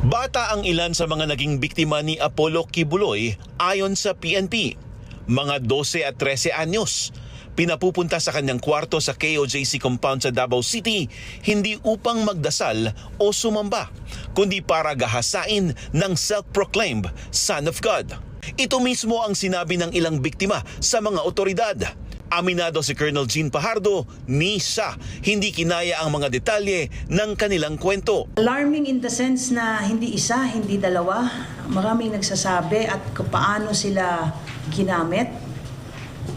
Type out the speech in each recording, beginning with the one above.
Bata ang ilan sa mga naging biktima ni Apollo Quiboloy ayon sa PNP. Mga 12 at 13 anyos. Pinapupunta sa kanyang kwarto sa KOJC compound sa Davao City hindi upang magdasal o sumamba, kundi para gahasain ng self-proclaimed Son of God. Ito mismo ang sinabi ng ilang biktima sa mga otoridad. Aminado si Colonel Jean Pajardo, ni siya hindi kinaya ang mga detalye ng kanilang kwento. Alarming in the sense na hindi isa, hindi dalawa. Maraming nagsasabi at paano sila ginamit,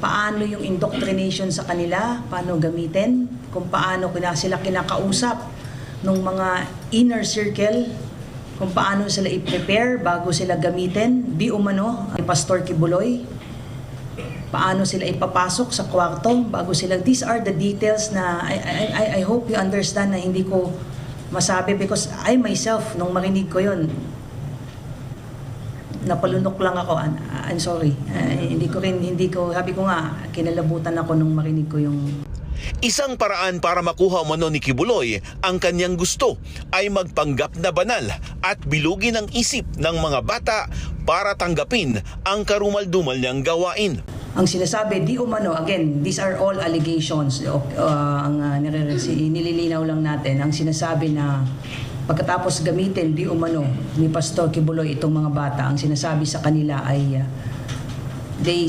paano yung indoctrination sa kanila, paano gamitin, kung paano sila kinakausap ng mga inner circle, kung paano sila i-prepare bago sila gamitin, di umano, ni Pastor Quiboloy. Paano sila ipapasok sa kwarto bago sila. These are the details na I hope you understand na hindi ko masabi because I myself, nung marinig ko yun, napalunok lang ako. I'm sorry. Sabi ko nga, kinalabutan ako nung marinig ko yung... Isang paraan para makuha umano ni Quiboloy ang kanyang gusto ay magpanggap na banal at bilugin ang isip ng mga bata para tanggapin ang karumal-dumal niyang gawain. Ang sinasabi, di umano, again, these are all allegations. Nililinaw lang natin. Ang sinasabi na pagkatapos gamitin, di umano, ni Pastor Quiboloy itong mga bata, ang sinasabi sa kanila ay they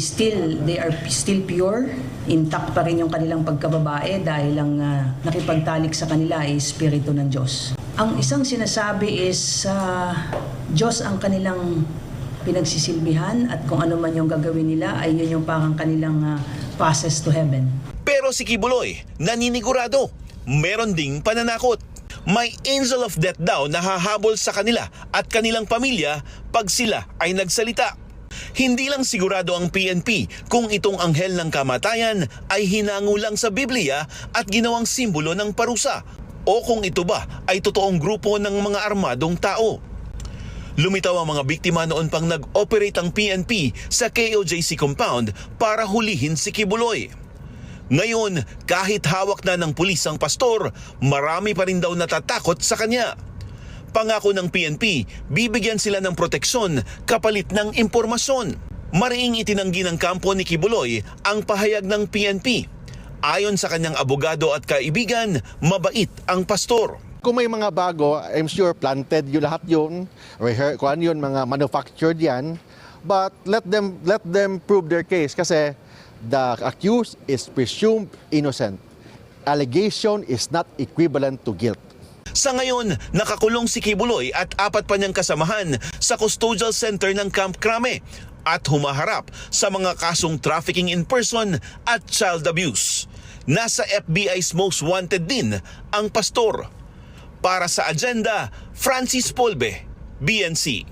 are still pure, intact pa rin yung kanilang pagkababae dahil ang nakipagtalik sa kanila ay Espiritu ng Diyos. Ang isang sinasabi is Diyos ang kanilang pinagsisilbihan at kung ano man yung gagawin nila ay yun yung parang kanilang passes to heaven. Pero si Quiboloy, naninigurado, meron ding pananakot. May angel of death daw na hahabol sa kanila at kanilang pamilya pag sila ay nagsalita. Hindi lang sigurado ang PNP kung itong anghel ng kamatayan ay hinango lang sa Biblia at ginawang simbolo ng parusa o kung ito ba ay totoong grupo ng mga armadong tao. Lumitaw ang mga biktima noon pang nag-operate ang PNP sa KOJC compound para hulihin si Quiboloy. Ngayon, kahit hawak na ng pulis ang pastor, marami pa rin daw natatakot sa kanya. Pangako ng PNP, bibigyan sila ng proteksyon kapalit ng impormasyon. Mariing itinanggi ng kampo ni Quiboloy ang pahayag ng PNP. Ayon sa kanyang abogado at kaibigan, mabait ang pastor. Kung may mga bago, I'm sure planted yung lahat yun, kung ano yun, mga manufactured yan. But let them prove their case kasi the accused is presumed innocent. Allegation is not equivalent to guilt. Sa ngayon, nakakulong si Quiboloy at 4 pa niyang kasamahan sa custodial center ng Camp Crame at humaharap sa mga kasong trafficking in person at child abuse. Nasa FBI's most wanted din ang pastor. Para sa Agenda, Francis Polbe, BNC.